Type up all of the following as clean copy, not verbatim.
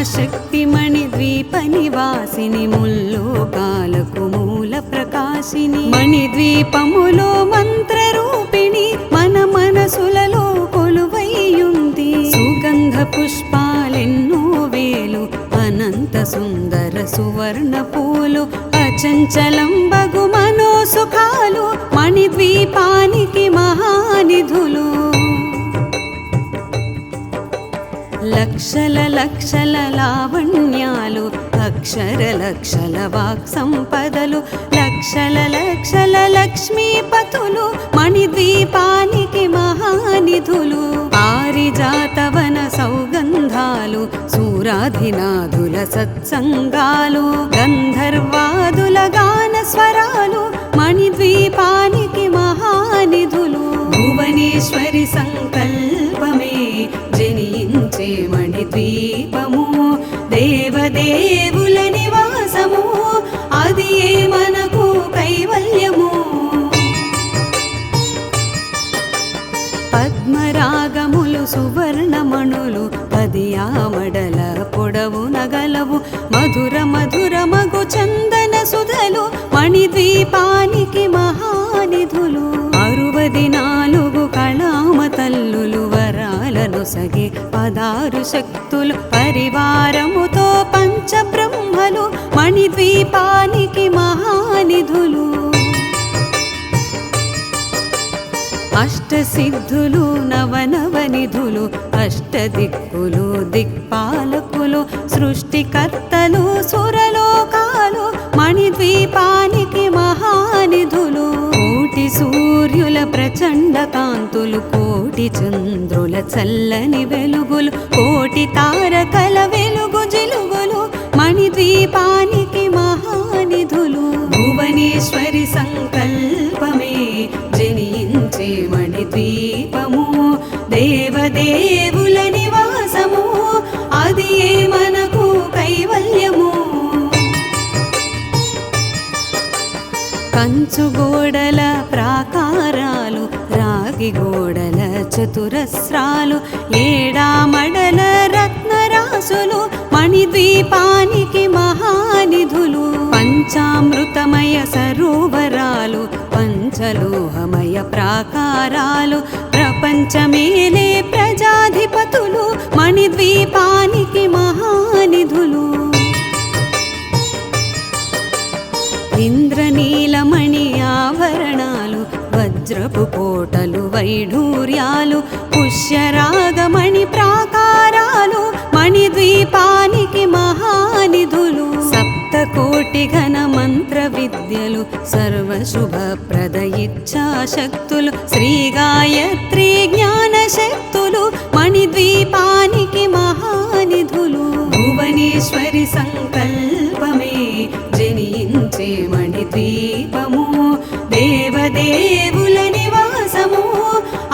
మహాశక్తి మణిద్వీప నివాసిని ముల్లోకాలకు మూల ప్రకాశిని మణిద్వీపములో మంత్రరూపిణి మన మనసులలో కొలువైయుంది సుగంధ పుష్పాలెన్నో వేలు అనంత సుందర సువర్ణ పూలు అచంచలం బగు మనోసుఖాలు మణిద్వీపానికి మహానిధులు లక్షల లక్షల లావణ్యాలు అక్షర లక్షల వాక్ సంపదలు లక్షల లక్షల లక్ష్మీపతులు మణిద్వీపానికి మహానిధులు పారిజాతవన సౌగంధాలు సూరాధినాథుల సత్సంగాలు గంధర్వాదుల గాన స్వరాలు మణిద్వీపానికి మహానిధులు భువనేశ్వరి సంకల్పమే జనించే మణిద్వీపము దేవదేవుల నివాసము అది ఏ మనకు కైవల్యము పద్మరాగములు సువర్ణమణులు పదియామడల పొడవు నగలవు మధుర మధుర మగు చందన సుధలు మణిద్వీపానికి మహానిధులు 64 కళామ తల్లులు వరాలను సగి 16 శక్తులు పరివారముతో పంచబ్రహ్మలు మణిద్వీపానికి మహానిధులు అష్టసిద్ధులు నవనవనిధులు అష్టదిక్కులు దిక్పాలకులు సృష్టికర్తలు సురలోకాలు మణిద్వీపానికి మహానిధులు కోటి సూర్యుల ప్రచండ కాంతులు కోటి చంద్రుల చల్లని వెలుగులు కోటి తారకల వెలుగు జిలుగులు మణిద్వీపానికి మహానిధులు భువనేశ్వరి సంకల్పమే జనించే మణిద్వీపము దేవదేవుల నివాసము అది ఏ మనకు కైవల్యము కంచు గోడల ప్రాకారాలు రాగి గోడల చతురస్రాలు ఏడామడల రత్నరాసులు మణిద్వీపానికి మహానిధులు పంచామృతమయ సరోవరాలు పంచలోహమయ ప్రాకారాలు ప్రపంచమేలే ప్రజాధిపతులు మణిద్వీపానికి మహానిధులు ఇంద్రనీలమణి ఆభరణాలు వజ్రపు కోటలు వైఢూర్యాలు పుష్యరాగమణి ప్రాకారాలు మణిద్వీపానికి మహానిధులు సప్తకోటి ఘన మంత్ర విద్యలు సర్వశుభప్రద ఇచ్ఛాశక్తులు శ్రీ గాయత్రి జ్ఞాన శక్తులు మణిద్వీపానికి మహానిధులు భువనేశ్వరి సంకల్పమే జనించే మణిద్వీపము దేవదేవుల నివాసము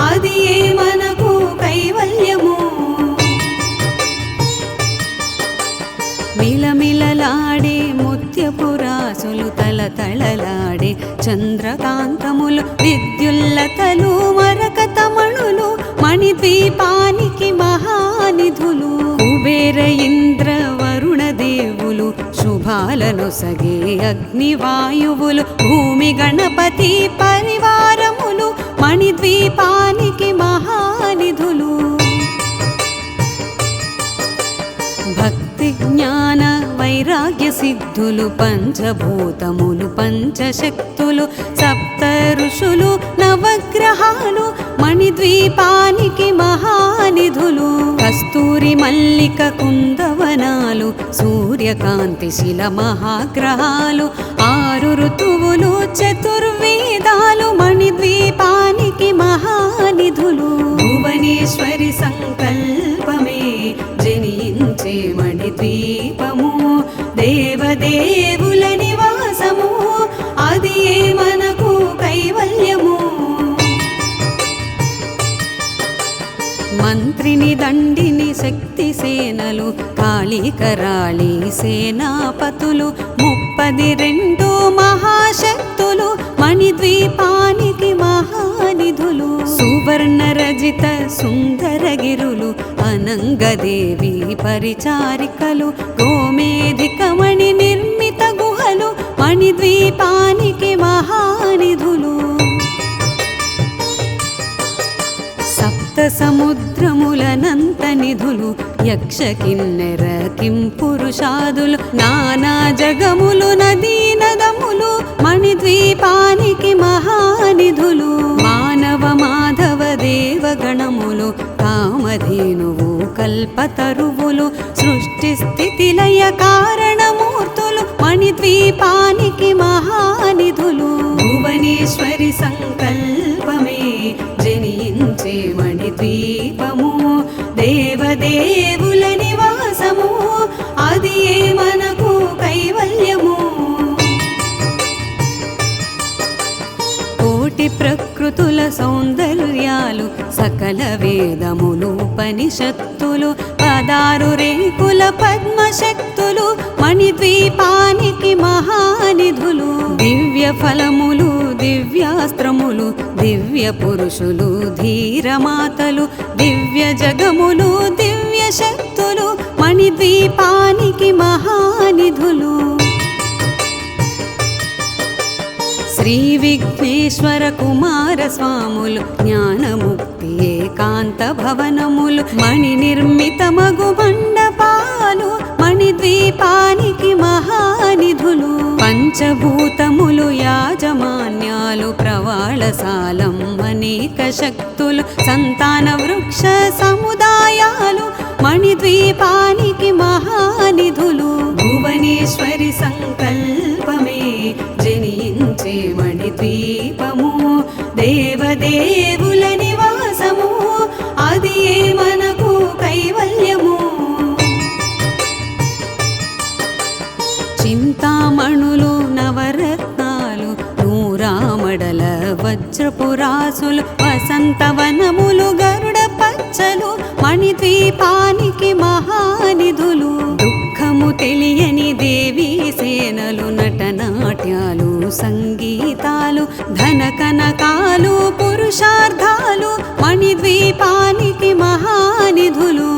అది ఏ మనకు కైవల్యము మిలమిలలాడే ముత్యపురాసులు తలతళలాడే చంద్రకాంతములు విద్యుల్లతలు మరకతమణులు మణిద్వీపానికి మహానిధులు కుబేర ఇంద్ర వరుణ దేవులు శుభాలను సగే అగ్నివాయువులు భూమి గణపతి పరివారములు మణిద్వీపానికి మహానిధులు భక్తి జ్ఞాన వైరాగ్య సిద్ధులు పంచభూతములు పంచశక్తులు సప్త ఋషులు నవగ్రహాలు మణిద్వీపానికి మహానిధులు కస్తూరి మల్లిక కుందవనాలు సూర్యకాంతి శిల మహాగ్రహాలు 6 ఋతువులు చతుర్వేదాలు మణిద్వీపానికి మహానిధులు భువనేశ్వరి సంకల్పమే జనించే మణిద్వీపము దేవదేవుల నివాసము అది ఏ మనకు కైవల్యము మంత్రిని దండిని శక్తి సేనలు కాళికరాళి సేనాపతులు 32 మహాశక్తులు మణిద్వీపానికి మహానిధులు సువర్ణ రజిత సుందరగిరులు అనంత గంగదేవి పరిచారికలు గోమేధికమణి నిర్మిత గుహలు మణిద్వీపానికి మహానిధులు సప్త సముద్రములనంత నిధులు యక్ష కిన్నెర కింపురుషాదులు నానా జగములు నదీ నదములు మణిద్వీపానికి మహానిధులు మానవ మాధవ దేవగణములు కామధేనువు కల్పతరువులు సృష్టి స్థితి లయ కారణమూర్తులు మణిద్వీపానికి మహానిధులు భువనేశ్వరి సంకల్పమే జనించే మణిద్వీపము దేవదేవుల నివాసము అది మనకు కైవల్యము కోటి ప్రకృతుల సౌందర్యాలు సకల వేదములు ఉపనిషత్తులు 16 రేకుల పద్మశక్తులు మణిద్వీపానికి మహానిధులు దివ్య ఫలములు దివ్యాస్త్రములు దివ్య పురుషులు ధీరమాతలు దివ్య జగములు దివ్య శక్తులు మణిద్వీపానికి మహానిధులు శ్రీ విఘ్నేశ్వర కుమార స్వాములు జ్ఞానముక్తి ఏకాంత భవనములు మణి నిర్మిత మగు మండపాలు మణిద్వీపానికి మహానిధులు పంచభూతములు యాజమాన్యాలు ప్రవాళసాలం అనేక శక్తులు సంతాన వృక్ష సముదాయాలు మణిద్వీపానికి మహానిధులు భువనేశ్వరి సంకల్పమే జనించే మణిద్వీపము దేవదేవుల నివాసము అది మనకు కైవల్యము చింతామణులు నవరత్నాలు నూరామడల వజ్రపురాసులు వసంతవనములు గరుడ పచ్చలు మణిద్వీపానికి మహానిధులు దుఃఖము తెలియని దేవీ సేనలు నటనాట్యాలు సంగీతాలు ధన కనకాలు పురుషార్థాలు మణిద్వీపానికి మహానిధులు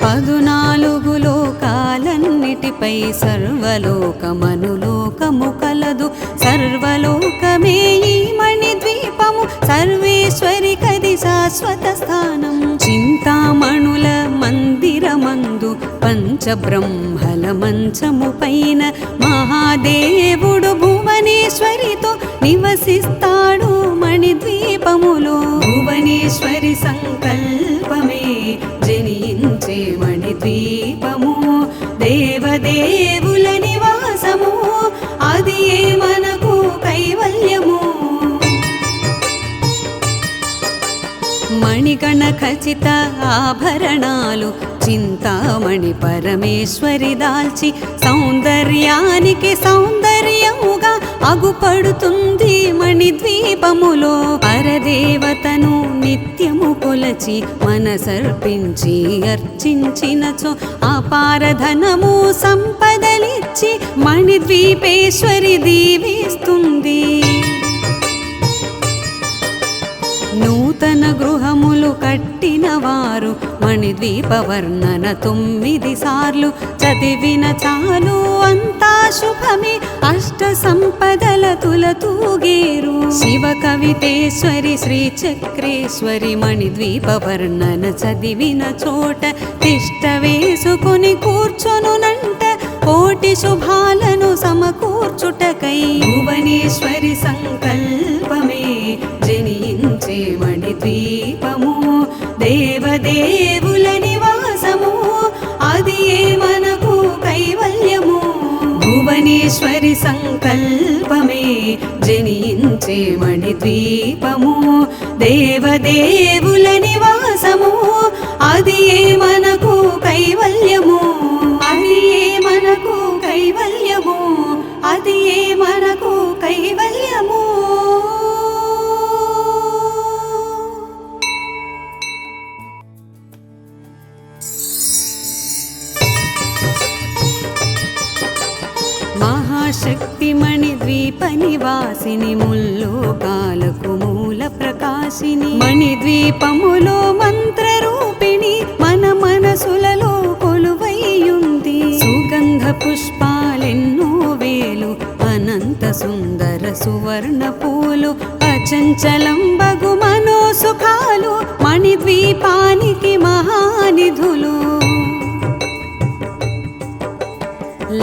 14 లోకాలన్నిటిపై సర్వలోకమనులోకము కలదు సర్వలోకమే ఈ మణిద్వీపము సర్వేశ్వరి కది శాశ్వత స్థానం చింతామణుల మందిరమందు పంచబ్రహ్మల మంచము పైన మహాదేవుడు భువనేశ్వరితో నివసిస్తాడు మణిద్వీపములో భువనేశ్వరి సంకల్పమే జనించే మణిద్వీపము దేవదేవుల నివాసము అది మనకు కైవల్యము మణిగణ ఖచిత ఆభరణాలు చింతామణి పరమేశ్వరి దాల్చి సౌందర్యానికి సౌందర్యముగా అగుపడుతుంది మణిద్వీపములో పరదేవతను నిత్యము కొలచి మనసర్పించి అర్చించినచో అపారధనము సంపదలిచ్చి మణిద్వీపేశ్వరి దీవిస్తుంది నూతన గృహములు కట్టిన వారు మణిద్వీప వర్ణన 9 సార్లు చదివిన చాలు అంతా శుభమే అష్ట సంపదల తులతూగేరు శివ కవితేశ్వరి శ్రీ చక్రేశ్వరి మణిద్వీప వర్ణన చదివిన చోట తిష్ట వేసుకుని కూర్చొనునంట కోటి శుభాలను సమకూర్చుటకై భువనేశ్వరి సంకల్పమే జనించే మణిద్వీపము దేవదేవుల నివాసము అది మనకు కైవల్యము భువనేశ్వరి సంకల్పమే జనించే మణిద్వీపము దేవదేవుల నివాసము అది మనకు కైవల్యము అది మనకు కైవల్యము అది మనకు కైవల్యము మహాశక్తి మణిద్వీప నివాసిని ముల్లోకాలకు మూల ప్రకాశ వాసిని మణిద్వీపములో మంత్రరూపిణి మన మనసులలో కొలువైయుంది సుగంధ పుష్పాలెన్నో వేలు అనంత సుందర సువర్ణ పూలు అచంచలం బగు మనోసుఖాలు మణిద్వీపానికి మహానిధులు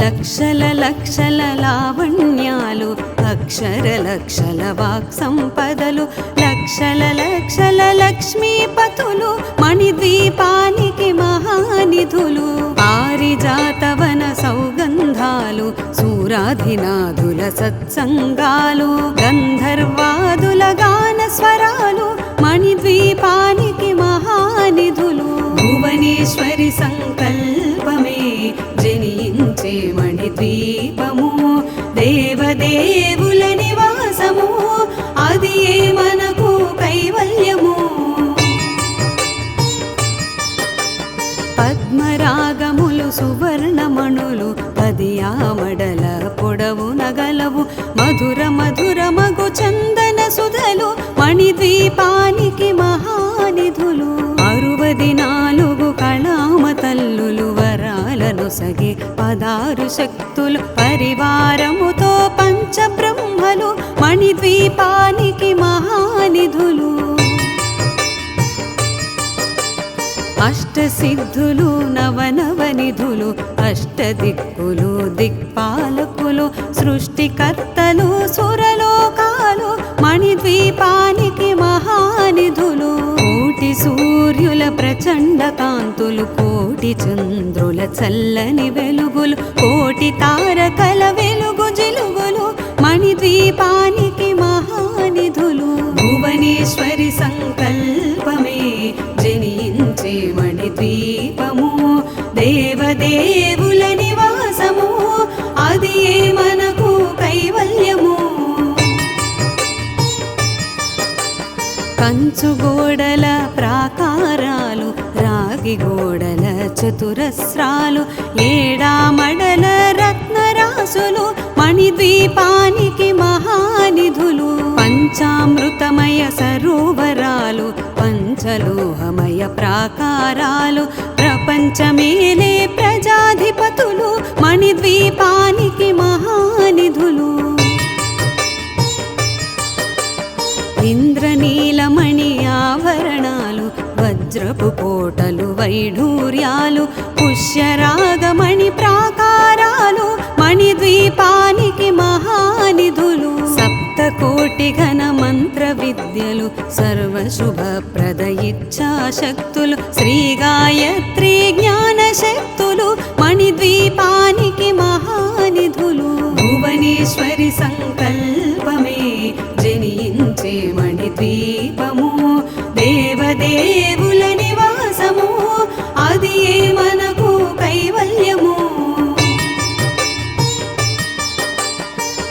లక్షల లక్షల లావణ్యాలు అక్షర లక్షల వాక్ సంపదలు లక్షల లక్షల లక్ష్మీపతులు మణిద్వీపానికి మహానిధులు పారిజాతవన సౌగంధాలు సూరాధినాథుల సత్సంగాలు గంధర్వాదుల గాన స్వరాలు మణిద్వీపానికి మహానిధులు భువనేశ్వరి సంకల్పమే జనించే మణిద్వీపము దేవదేవుల నివాసము అది మనకు కైవల్యము పద్మరాగములు సువర్ణమణులు పదియామడల పొడవు నగలవు మధుర మధుర మగు చందన సుధలు మణిద్వీపానికి మహానిధులు 64 కళామ తల్లులు వరాలను సగి 16 శక్తులు పరివారముతో పంచబ్రహ్మలు మణిద్వీపానికి మహానిధులు అష్టసిద్ధులు నవనవనిధులు అష్టదిక్కులు దిక్పాలకులు సృష్టికర్తలు సురలోకాలు మణిద్వీపానికి మహానిధులు కోటి సూర్యుల ప్రచండ కాంతులు కోటి చంద్రుల చల్లని వెలుగులు కోటి తారకల వెలుగు జిలుగులు మణిద్వీపానికి మహానిధులు భువనేశ్వరి సంకల్పమే జనించే మణిద్వీపము దేవదేవుల నివాసము అది మనకు కైవల్యము కంచు గోడల ప్రాకారాలు రాగి గోడల చతురస్రాలు ఏడామడల రత్నరాసులు మణిద్వీపానికి మహానిధులు పంచామృతమయ సరోవరాలు పంచలోహమయ ప్రాకారాలు ప్రపంచమేలే ప్రజాధిపతులు మణిద్వీపానికి మహానిధులు ఇంద్రనీలమణి ఆభరణాలు వజ్రపు కోటలు వైఢూర్యాలు పుష్యరాగమణి ప్రాకారాలు మణిద్వీపానికి మహానిధులు సప్తకోటి ఘన మంత్ర విద్యలు సర్వశుభప్రద ఇచ్ఛాశక్తులు శ్రీ గాయత్రి జ్ఞాన శక్తులు మణిద్వీపానికి మహానిధులు భువనేశ్వరి సంకల్పమే జనించే మణిద్వీపము దేవదేవుల నివాసము అది మనకు కైవల్యము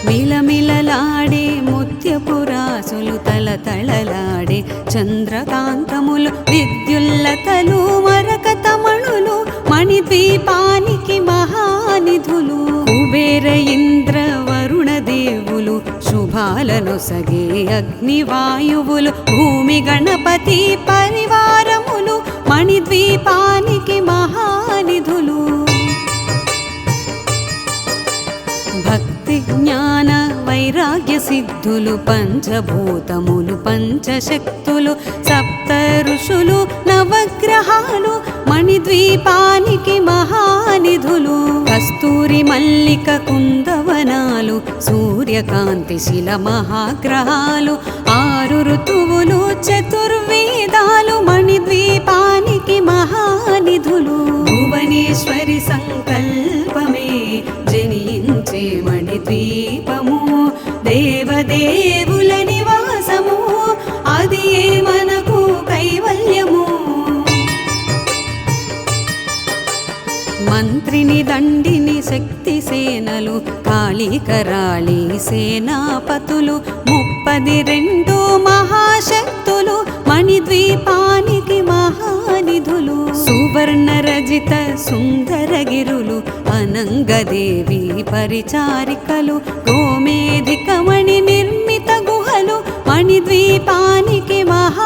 మిలమిలలాడే ముత్యపురాసులు తలతళలాడే చంద్రకాంతములు విద్యుల్లతలు మరకతమణులు మణిద్వీపానికి మహానిధులు కుబేర ఇంద్ర వరుణ దేవులు శుభాలను సగే అగ్నివాయువులు భూమి గణపతి పరివారములు మణిద్వీపానికి మహానిధులు భక్తి జ్ఞాన వైరాగ్య సిద్ధులు పంచభూతములు పంచశక్తులు సప్త ఋషులు నవగ్రహాలు మణిద్వీపానికి మహానిధులు కస్తూరి మల్లిక కుందవనాలు సూర్యకాంతి శిల మహాగ్రహాలు 6 ఋతువులు చతుర్వేదాలు మణిద్వీపానికి మహానిధులు భువనేశ్వరి సంకల్పమే జనించే మణిద్వీపము దేవదేవుల నివాసము అది మనకు కైవల్యము మంత్రిని దండిని శక్తి సేనలు కాళికరాళి సేనాపతులు 32 మహాశక్తులు మణిద్వీపానికి మహానిధులు సువర్ణ రజిత సుందరగిరులు అనంగదేవి పరిచారికలు గోమేధికమణి నిర్మిత గుహలు మణిద్వీపానికి మహా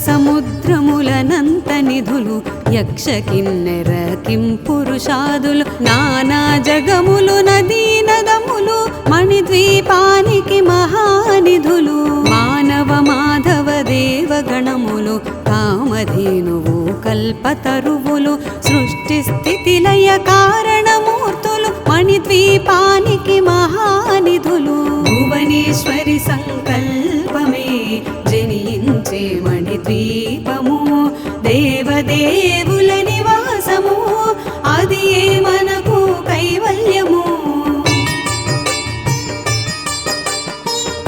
సముద్రములనంత నిధులు యక్ష కిన్నెర కింపురుషాదులు నానా జగములు నదీ నదములు మణిద్వీపానికి మహానిధులు మానవ మాధవ దేవగణములు కామధేనువు కల్పతరువులు సృష్టి స్థితి లయ కారణమూర్తులు మణిద్వీపానికి మహానిధులు భువనేశ్వరి సంకల్పమే జనించే మణిద్వీపము దేవదేవుల నివాసము అది మనకు కైవల్యము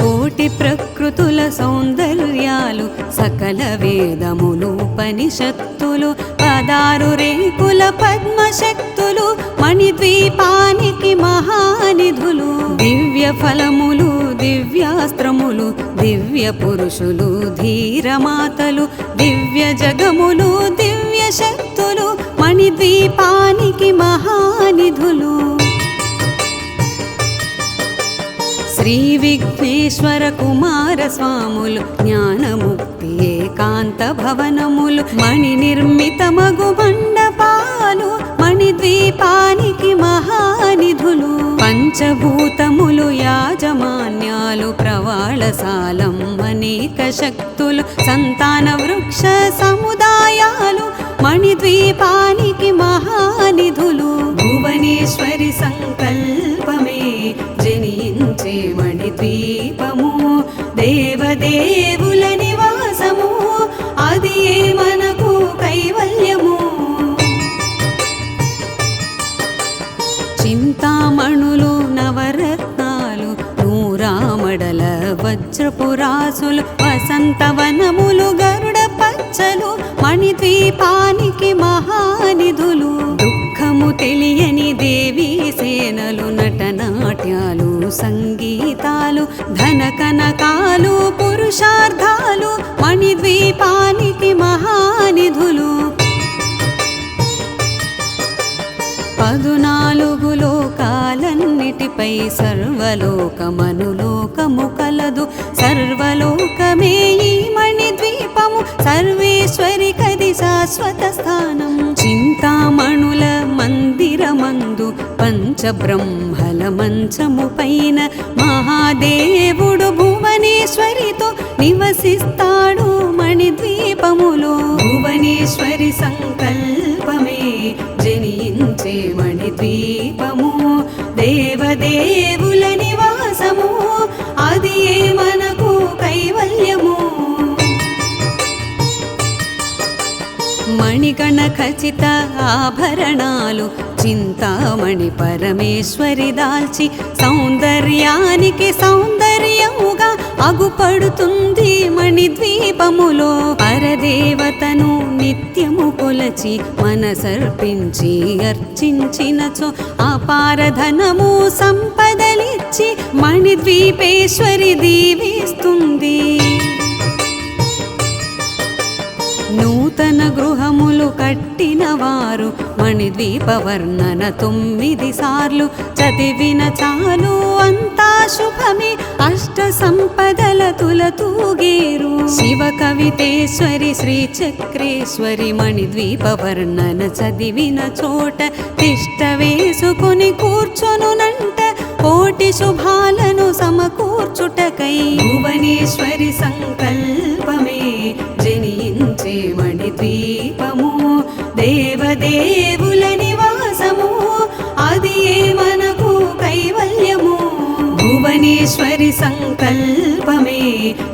కోటి ప్రకృతుల సౌందర్యాలు సకల వేదములు ఉపనిషత్తులు 16 రేకుల పద్మశక్తులు మణిద్వీపానికి మహానిధులు దివ్య ఫలములు దివ్యాస్త్రములు దివ్య పురుషులు ధీరమాతలు దివ్య జగములు దివ్య శక్తులు మణిద్వీపానికి మహానిధులు శ్రీ విఘ్నేశ్వర కుమార స్వాములు జ్ఞానముక్తి ఏకాంత భవనములు మణి నిర్మితమగు మండపాలు మణిద్వీపానికి మహానిధులు పంచభూతములు యాజమాన్యాలు ప్రవాళశాలం అనేక శక్తులు సంతాన వృక్ష సముదాయాలు మణిద్వీపానికి మహానిధులు భువనేశ్వరి సంకల్పమే జనించే మణిద్వీపము దేవదేవుల నివాసము అది మనకు కైవల్యము చింతామణులు నవరత్నాలు నూరామడల వజ్రపురాసులు వసంతవనములు గరుడ పచ్చలు మణిద్వీపానికి మహానిధులు దుఃఖము తెలియని దేవీ సేనలు నటనాట్యాలు సంగీతాలు ధన కనకాలు పురుషార్థాలు మణిద్వీపానికి మహానిధులు 14 లోకాలన్నిటిపై సర్వలోకమనులోకము కలదు సర్వలోకమే ఈ మణిద్వీపము సర్వేశ్వరి కది శాశ్వత స్థానం చింతామణుల మందిరమందు పంచబ్రహ్మల మంచము పైన మహాదేవుడు భువనేశ్వరితో నివసిస్తాడు మణిద్వీపములో భువనేశ్వరి సంకల్పమే జనించే మణిద్వీపము దేవదేవుల నివాసము అది మనకు కైవల్యము మణిగణ ఖచిత ఆభరణాలు చింతామణి పరమేశ్వరి దాల్చి సౌందర్యానికి సౌందర్యముగా అగుపడుతుంది మణిద్వీపములో పరదేవతను నిత్యము కొలచి మనసర్పించి అర్చించినచో అపారధనము సంపదలిచ్చి మణిద్వీపేశ్వరి దీవిస్తుంది నూతన గృహములు కట్టిన వారు మణిద్వీప వర్ణన 9 సార్లు చదివిన చాలు అంతా శుభమే అష్ట సంపదల తులతూగేరు శివ కవితేశ్వరి శ్రీ చక్రేశ్వరి మణిద్వీప వర్ణన చదివిన చోట తిష్ట వేసుకుని కూర్చొనునంట కోటి శుభాలను సమకూర్చుటకై భువనేశ్వరి సంకల్పమే జనించే మణిద్వీపము దేవదేవుల నివాసము అది మనకు కైవల్యము భువనేశ్వరి సంకల్పమే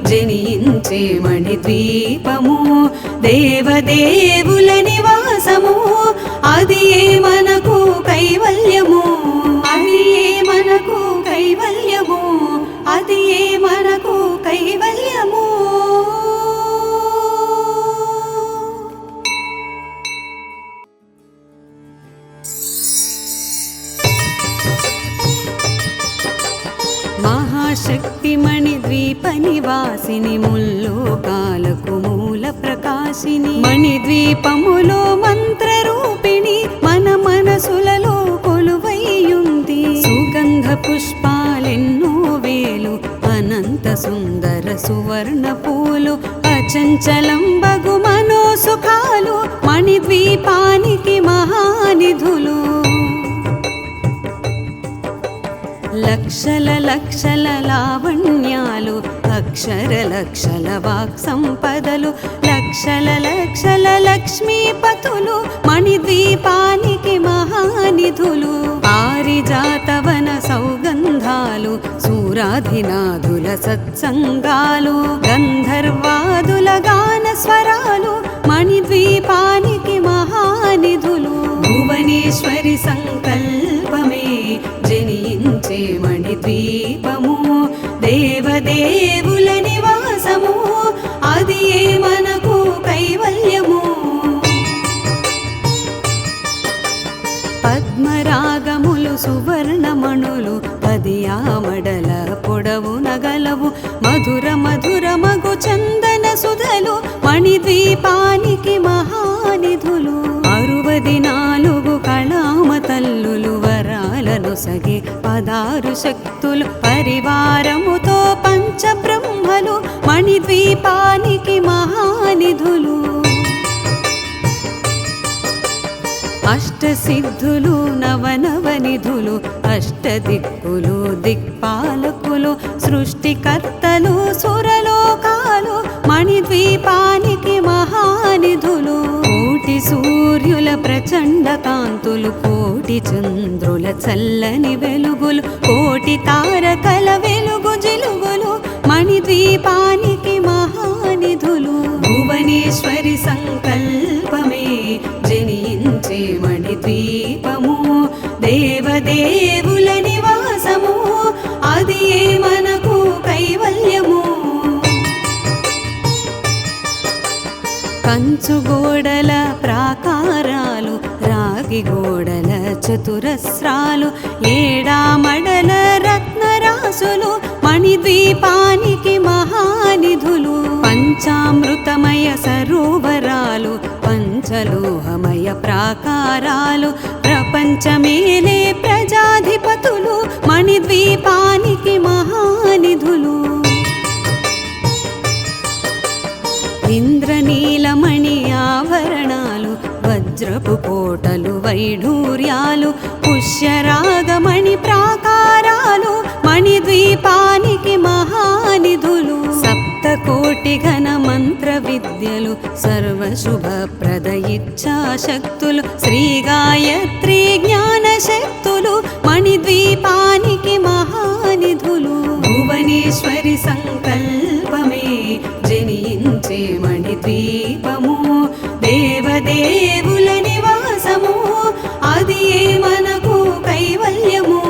జనించే మణిద్వీపము దేవదేవుల నివాసము అది మనకు కైవల్యము అది మనకు కైవల్యము అది మనకు కైవల్యము మహాశక్తి మణిద్వీప నివాసిని ముల్లోకాలకు మూల ప్రకాశిని మణిద్వీపములో మంత్రరూపిణి మన మనసులలో కొలువైయుంది సుగంధ పుష్పాలెన్నో వేలు అనంత సుందర సువర్ణ పూలు అచంచలంబగు మనోసుఖాలు మణిద్వీపానికి మహానిధులు. లక్షల లక్షల లావణ్యాలు అక్షర లక్షల వాక్ సంపదలు లక్షల లక్షల లక్ష్మీపతులు మణిద్వీపానికి మహానిధులు. పారిజాతవన సౌగంధాలు సూరాధినాథుల సత్సంగాలు గంధర్వాదుల గాన స్వరాలు మణిద్వీపానికి మహానిధులు. భువనేశ్వరి సంకల్పమే జనించే మణిద్వీపము దేవదేవుల నివాసము అది ఏ మనకు కైవల్యము. పద్మరాగములు సువర్ణమణులు పదియామడల పొడవు నగలవు మధుర మధుర మగు చందన సుధలు మణిద్వీపానికి మహానిధులు. 64 కళామ తల్లులు వరాలను సగి 16 శక్తులు పరివారముతో పంచబ్రహ్మలు మణిద్వీపానికి మహానిధులు. అష్టసిద్ధులు నవనవనిధులు అష్టదిక్కులు దిక్పాలకులు సృష్టికర్తలు సురలోకాలు మణిద్వీపానికి మహానిధులు. కోటి సూర్యుల ప్రచండ కాంతులు కోటి చంద్రుల చల్లని వెలుగులు కోటి తారకల వెలుగు జిలుగులు మణిద్వీపానికి మహానిధులు. భువనేశ్వరి సంకల్పమే జనించే మణిద్వీపము దేవదేవుల నివాసము అది ఏ మనకు కైవల్యము. కంచు గోడల ప్రాకారాలు రాగి గోడల చతురస్రాలు ఏడామడల రత్నరాసులు మణిద్వీపానికి మహానిధులు. పంచామృతమయ సరోవరాలు పంచలోహమయ ప్రాకారాలు ప్రపంచమేలే ప్రజాధిపతులు మణిద్వీపానికి మహానిధులు. ఇంద్రనీలమణి ఆభరణాలు వజ్రపు కోటలు వైఢూర్యాలు పుష్యరాగమణి ప్రాకారాలు మణిద్వీపానికి మహానిధులు. సప్తకోటి ఘన మంత్ర విద్యలు సర్వశుభప్రద ఇచ్ఛాశక్తులు శ్రీ గాయత్రి జ్ఞాన శక్తులు మణిద్వీపానికి మహానిధులు. భువనేశ్వరి సంకల్పమే జనించే మణిద్వీపము దేవదేవుల నివాసము అది ఏ మనకు కైవల్యము.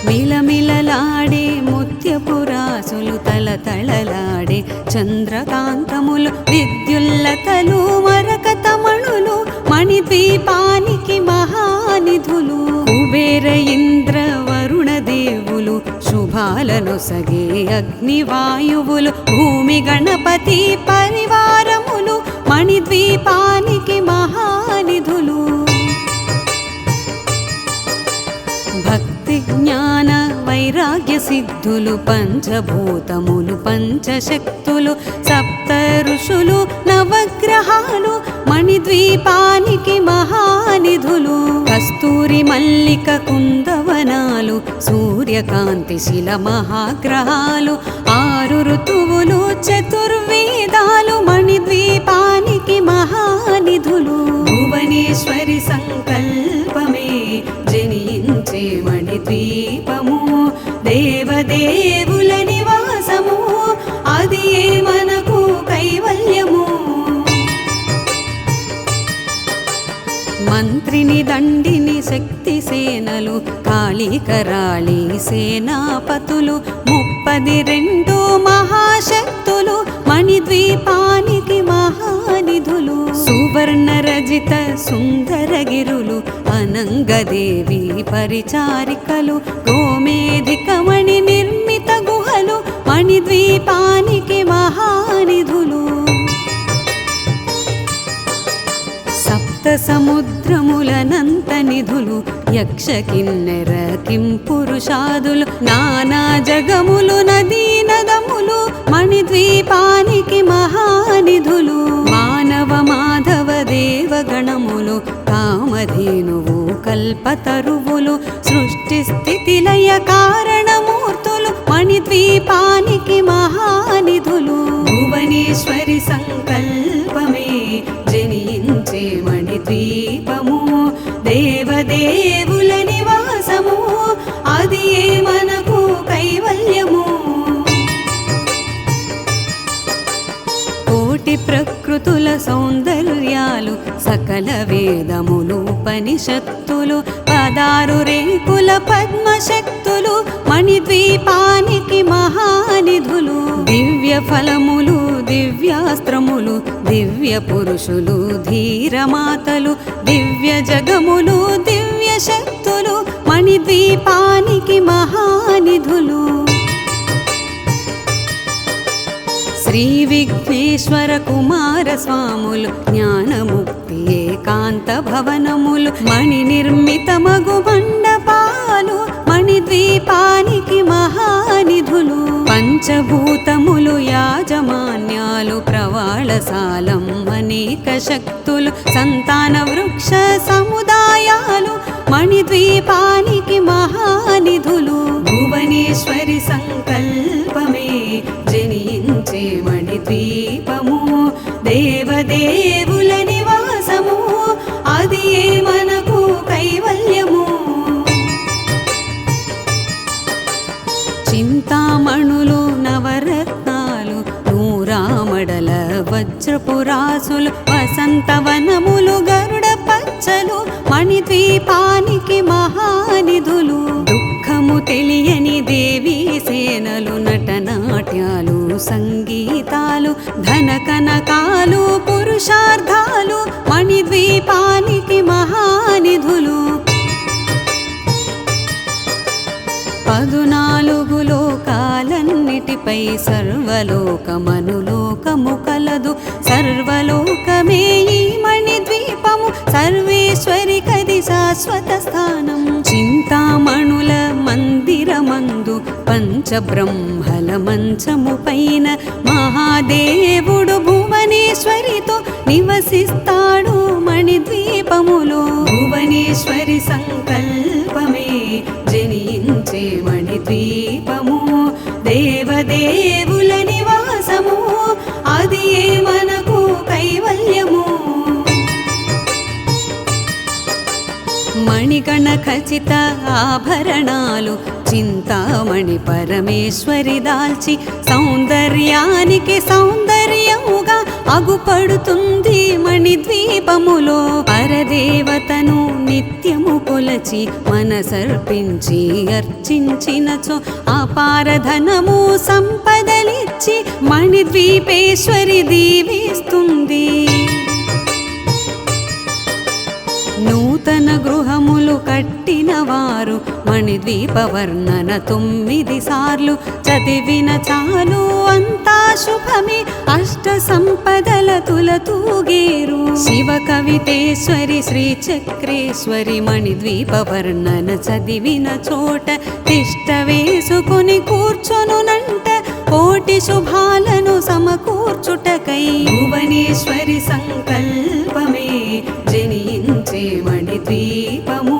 మిలమిలలాడే ముత్యపురాసులు తలతళలాడే చంద్రకాంతములు విద్యుల్లతలు మరకతమణులు మణిద్వీపానికి మహానిధులు. కుబేర ఇంద్ర వరుణ దేవులు శుభాలను సగే అగ్నివాయువులు భూమి గణపతి పరివారములు మణిద్వీపానికి మహానిధులు. భక్తి జ్ఞాన వైరాగ్య సిద్ధులు పంచభూతములు పంచశక్తులు సప్త ఋషులు నవగ్రహాలు మణిద్వీపానికి మహానిధులు. కస్తూరి మల్లిక కుందవనాలు సూర్యకాంతి శిల మహాగ్రహాలు 6 ఋతువులు చతుర్వేదాలు మణిద్వీపానికి మహానిధులు. భువనేశ్వరి సంకల్పమే జనించే మణిద్వీపము దేవదేవుల నివాసము అది ఏ మనకు కైవల్యము. మంత్రిని దండిని శక్తి సేనలు కాళీకరాళి సేనాపతులు 32 మహాశక్తులు మణిద్వీపానికి మహానిధులు. సువర్ణ రజిత సుందరగిరులు అనంగదేవి పరిచారికలు గోమేధికమణి నిర్మిత గుహలు మణిద్వీపానికి మహానిధులు. సప్త సముద్రములనంత నిధులు యక్ష కిన్నెర కింపురుషాదులు నానా జగములు నదీ నదములు మణిద్వీపానికి మహానిధులు మానవ మాధవ దేవగణములు కామధేనువు కల్పతరువులు సృష్టి స్థితి లయ కారణమూర్తులు మణిద్వీపానికి మహానిధులు భువనేశ్వరి సంకల్పమే జనించే మణిద్వీపము దేవదేవుల నివాసము అది మనకు కైవల్యము కోటి ప్రకృతుల సౌందర్యాలు సకల వేదములు ఉపనిషత్తులు 16 రేకుల పద్మశక్తులు మణిద్వీపానికి మహానిధులు దివ్య ఫలములు దివ్యాస్త్రములు దివ్య పురుషులు ధీరమాతలు దివ్య జగములు దివ్య శక్తులు మణిద్వీపానికి మహానిధులు శ్రీ విఘ్నేశ్వర కుమార స్వాములు జ్ఞానముక్తి ఏకాంత భవనములు మణి నిర్మితమగు మండపాలు మణిద్వీపానికి మహానిధులు పంచభూతములు యాజమాన్యాలు ప్రవాళశాలం అనేక శక్తులు సంతాన వృక్ష సముదాయాలు మణిద్వీపానికి మహానిధులు భువనేశ్వరి సంకల్పమే జనించే మణిద్వీపము దేవదేవుల నివాసము అది మనకు కైవల్యము చింతామణులు నవరత్నాలు నూరామడల వజ్రపురాసులు వసంతవనములు గరుడ పచ్చలు మణిద్వీపానికి మహానిధులు దుఃఖము తెలియని దేవీ సేనలు నటనాట్యాలు సంగీతాలు ధన కనకాలు పురుషార్థాలు మణిద్వీపానికి మహానిధులు 14 లోకాలన్నిటిపై సర్వలోకమనులోకము కలదు సర్వలోకమే ఈ మణిద్వీపము సర్వేశ్వరి కది శాశ్వత స్థానం చింతామణుల మందిరమందు పంచబ్రహ్మల మంచము పైన మహాదేవుడు భువనేశ్వరితో నివసిస్తాడు మణిద్వీపములో భువనేశ్వరి సంకల్పమే జనించే మణిద్వీపము దేవదేవుల నివాసము అది మనకు కైవల్యము మణిగణ ఖచిత ఆభరణాలు చింతామణి పరమేశ్వరి దాల్చి సౌందర్యానికి సౌందర్యముగా అగుపడుతుంది మణిద్వీపములో పరదేవతను నిత్యము కొలచి మనసర్పించి అర్చించినచో అపారధనము సంపదలిచ్చి మణిద్వీపేశ్వరి దీవిస్తుంది నూతన గృహములు కట్టిన వారు మణిద్వీప వర్ణన 9 సార్లు చదివిన చాలు అంతా శుభమే అష్ట సంపదల తులతూగేరు శివ కవితేశ్వరి శ్రీ చక్రేశ్వరి మణిద్వీప వర్ణన చదివిన చోట తిష్ట వేసుకుని కూర్చొనునంట కోటి శుభాలను సమకూర్చుటకై భువనేశ్వరి సంకల్పమే జనించే మణిద్వీపము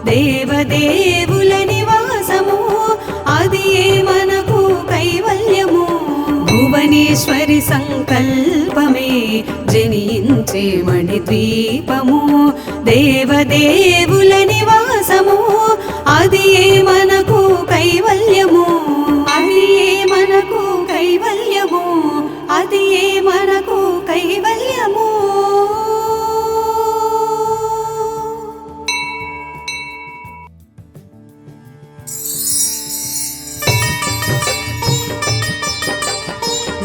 దేవదేవుల నివాసము అది మనకు కైవల్యము భువనేశ్వరి సంకల్పమే జనించే మణిద్వీపము దేవదేవుల నివాసము అది మనకు కైవల్యము అది మనకు కైవల్యము అది మనకు కైవల్యము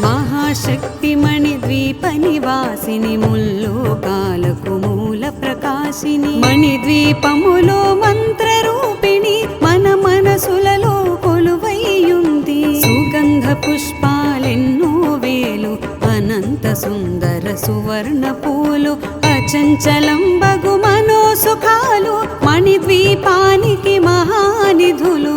మహాశక్తి మణిద్వీప నివాసిని ముల్లోకాలకు మూల ప్రకాశిని మణిద్వీపములో మంత్రరూపిణి మన మనసులలో కొలువైయుంది సుగంధ పుష్పాలెన్నో వేలు అనంత సుందర సువర్ణ పూలు అచంచలంబగు మనోసుఖాలు మణిద్వీపానికి మహానిధులు.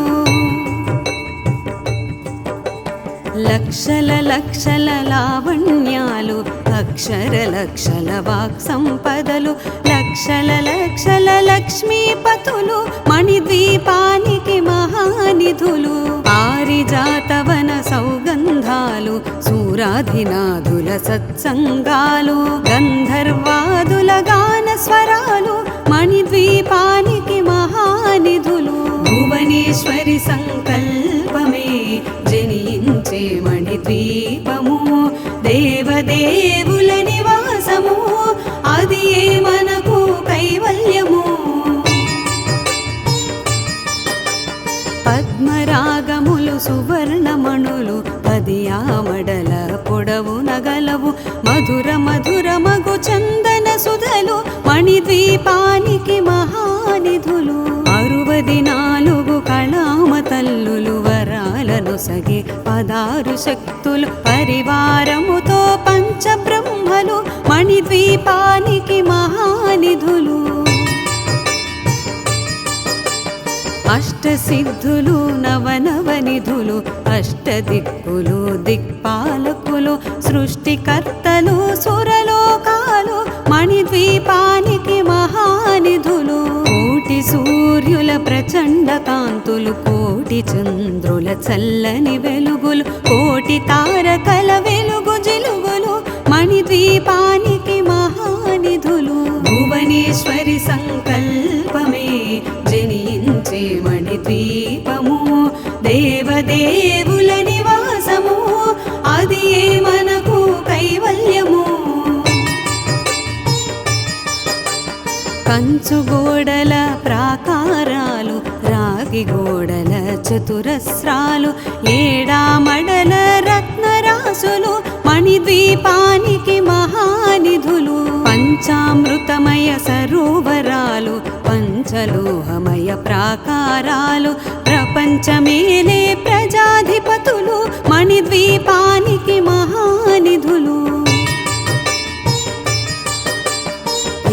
లక్షల లక్షల లావణ్యాలు అక్షర లక్షల వాక్ సంపదలు లక్షల లక్షల లక్ష్మీపతులు మణిద్వీపానికి మహానిధులు. పారిజాతవన సౌగంధాలు సూరాధినాథుల సత్సంగాలు గంధర్వాదుల గాన స్వరాలు మణిద్వీపానికి మహానిధులు. భువనేశ్వరి సంకల్పమే జనించే మణిద్వీపము దేవదేవుల నివాసము అది ఏ మనకు కైవల్యము. పద్మరాగములు సువర్ణమణులు పదియామడల పొడవు నగలవు మధుర మధుర మగు చందన సుధలు మణిద్వీపానికి మహానిధులు. 64 కళామ తల్లులు వరాలను సగి 16 శక్తులు పరివారముతో పంచబ్రహ్మలు మణిద్వీపానికి మహానిధులు. అష్టసిద్ధులు నవనవనిధులు అష్టదిక్కులు దిక్పాలకులు సృష్టికర్తలు సురలోకాలు మణిద్వీపానికి మహానిధులు. కోటి సూర్యుల ప్రచండ కాంతులు కోటి చంద్రుల చల్లని వెలుగులు కోటి తారకల వెలుగు జిలుగులు మణిద్వీపానికి మహానిధులు. భువనేశ్వరి సంకల్పమే జనించే మణిద్వీపము దేవదేవుల నివాసము అది ఏ మనకు కైవల్యము. కంచు గోడల ప్రాకారాలు రాగి గోడల చతురస్రాలు ఏడామడల రత్నరాసులు మణిద్వీపానికి మహానిధులు. పంచామృతమయ సరోవరాలు పంచలోహమయ ప్రాకారాలు ప్రపంచమేలే ప్రజాధిపతులు మణిద్వీపానికి మహానిధులు.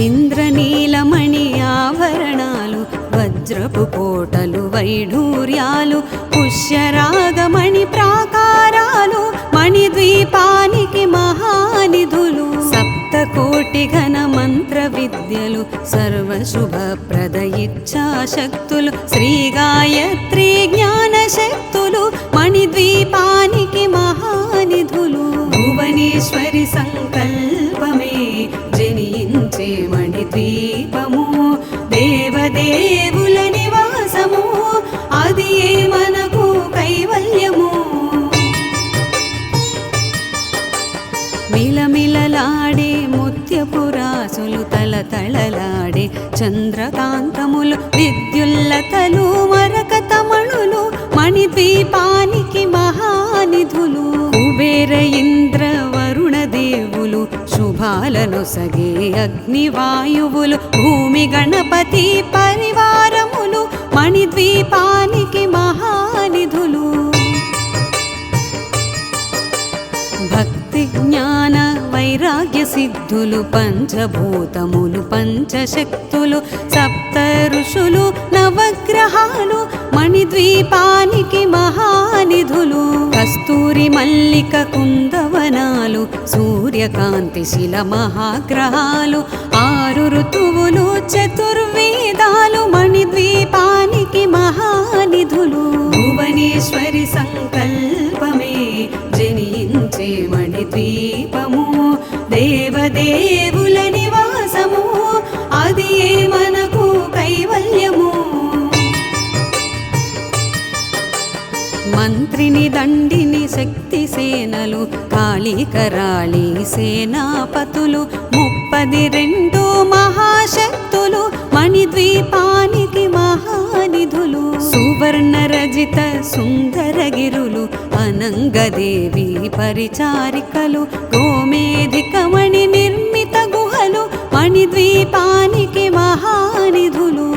ఇంద్రనీలమణి ఆభరణాలు వజ్రపు కోటలు వైఢూర్యాలు పుష్యరాగమణి ప్రాకారాలు మణిద్వీపానికి మహానిధులు. సప్తకోటి ఘన మంత్ర విద్యలు సర్వశుభప్రద ఇచ్ఛాశక్తులు శ్రీ గాయత్రి జ్ఞాన శక్తులు మణిద్వీపానికి మహానిధులు. భువనేశ్వరి సంకల్పమే జనించే మణిద్వీపము దేవదేవుల నివాసము అది ఏ మనకు కైవల్యము. మిలమిలలాడే ముత్యపురాసులు తలతళలాడే చంద్రకాంతములు విద్యుల్లతలు మరకతమణులు మణిద్వీపానికి మహానిధులు. కుబేర ఇంద్ర వరుణ దేవులు శుభాలను సగే అగ్నివాయువులు భూమి గణపతి పరివారములు మణిద్వీపానికి మహానిధులు. భక్తి జ్ఞాన వైరాగ్య సిద్ధులు పంచభూతములు పంచశక్తులు సప్త ఋషులు నవగ్రహాలు మణిద్వీపానికి మహానిధులు. కస్తూరి మల్లిక కుందవనాలు సూర్యకాంతి శిల మహాగ్రహాలు 6 ఋతువులు చతుర్వేదాలు మణిద్వీపానికి మహానిధులు. భువనేశ్వరి సంకల్పమే జనించే మణిద్వీపము దేవదేవుల నివాసము అది ఏ మనకు కైవల్యము. మంత్రిని దండిని శక్తి సేనలు కాళీకరాళి సేనాపతులు 32 మహాశక్తులు మణిద్వీపానికి మహానిధులు. సువర్ణ రజిత సుందరగిరులు అనంగదేవి పరిచారికలు గోమేధికమణి నిర్మిత గుహలు మణిద్వీపానికి మహానిధులు.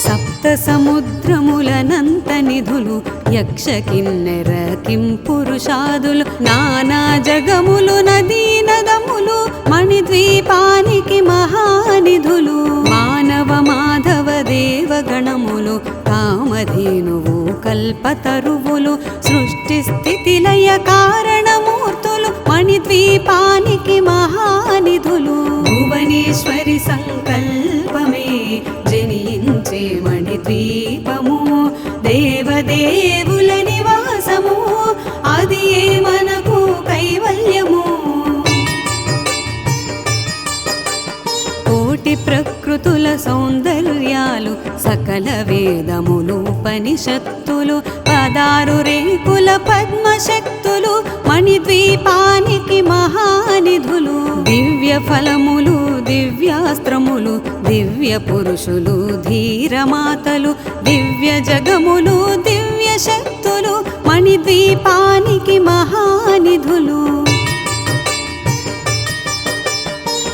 సప్త సముద్రములనంత నిధులు యక్ష కిన్నెర కింపురుషాదులు నానా జగములు నదీ నదములు మణిద్వీపానికి మహానిధులు మానవ మాధవ దేవగణములు కామధేనువు కల్పతరువులు సృష్టి స్థితి లయ కారణమూర్తులు మణిద్వీపానికి మహానిధులు భువనేశ్వరి సంకల్పమే జనించే మణిద్వీపము దేవదేవుల నివాసము అది మనకు కైవల్యము కోటి ప్రకృతుల సౌందర్యాలు సకల వేదములు ఉపనిషత్తులు 16 రేకుల పద్మశక్తులు మణిద్వీపానికి మహానిధులు దివ్య ఫలములు దివ్యాస్త్రములు దివ్య పురుషులు ధీరమాతలు దివ్య జగములు దివ్య శక్తులు మణిద్వీపానికి మహానిధులు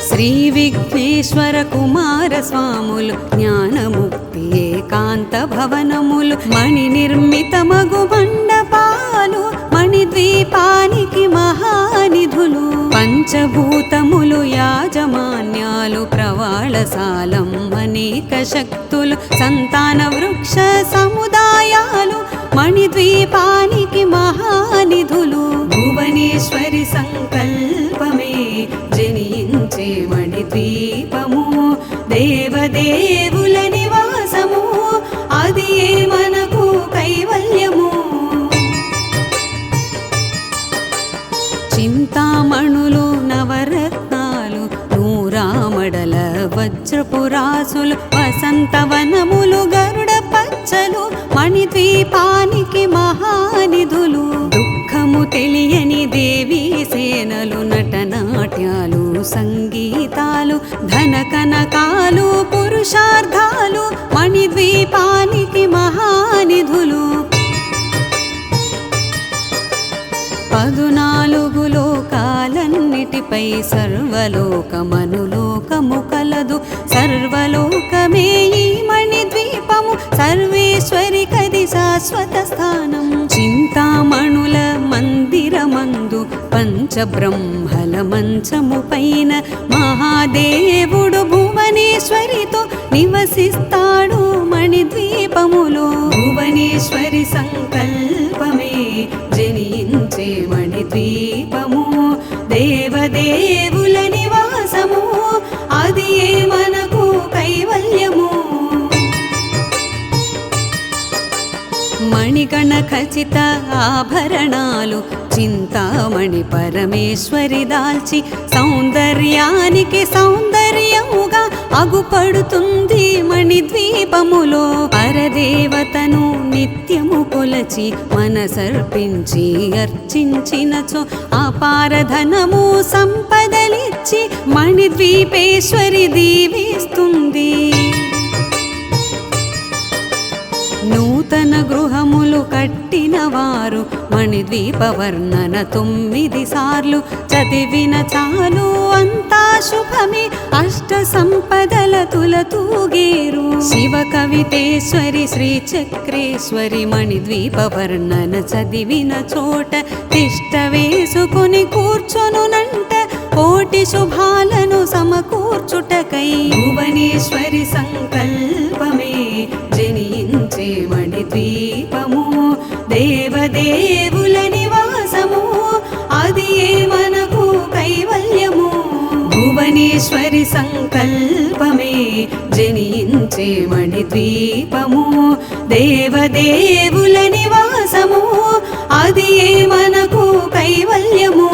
శ్రీ విఘ్నేశ్వర కుమార స్వాములు జ్ఞానముక్తి ఏకాంత భవనములు మణి నిర్మితమగు మండపాలు మణిద్వీపానికి మహానిధులు పంచభూతములు యాజమాన్యాలు ప్రవాళశాలం అనేక శక్తులు సంతాన వృక్ష సముదాయాలు మణిద్వీపానికి మహానిధులు భువనేశ్వరి సంకల్పమే జనించే మణిద్వీపము దేవదేవుల నివాసము అది మనకు కైవల్యము చింతామణులు నవరత్నాలు నూరామడల వజ్రపురాసులు వసంతవనములు గరుడ పచ్చలు మణిద్వీపానికి మహానిధులు దుఃఖము తెలియని దేవీ సేనలు నటనాట్యాలు సంగీతాలు ధన కనకాలు పురుషార్థాలు మణిద్వీపానికి మహానిధులు 14 లోకాలన్నిటిపై సర్వలోకమనులోకము కలదు సర్వలోకమే ఈ మణిద్వీపము సర్వేశ్వరి కది శాశ్వత స్థానం చింతామణుల మందిరమందు పంచబ్రహ్మల మంచము పైన మహాదేవుడు భువనేశ్వరితో నివసిస్తాడు మణిద్వీపములో భువనేశ్వరి సంకల్పమే జనించే మణిద్వీపము దేవదేవుల నివాసము అది మనకు కైవల్యము మణిగణ ఖచిత ఆభరణాలు చింతామణి పరమేశ్వరి దాల్చి సౌందర్యానికి సౌందర్యముగా అగుపడుతుంది మణిద్వీపములో పరదేవతను నిత్యము కొలచి మనసర్పించి అర్చించినచో అపారధనము సంపదలిచ్చి మణిద్వీపేశ్వరి దీవిస్తుంది నూతన గృహములు కట్టిన వారు మణిద్వీప వర్ణన 9 సార్లు చదివిన చాలు అంతా శుభమే అష్ట సంపదల తులతూగేరు శివ కవితేశ్వరి శ్రీ చక్రేశ్వరి మణిద్వీప వర్ణన చదివిన చోట తిష్ట వేసుకుని కూర్చొనునంట కోటి శుభాలను సమకూర్చుటకై భువనేశ్వరి సంకల్పమే జనించే మణిద్వీపము దేవదేవుల నివాసము అది మనకు కైవల్యము భువనేశ్వరి సంకల్పమే జనించే మణిద్వీపము దేవదేవుల నివాసము అది మనకు కైవల్యము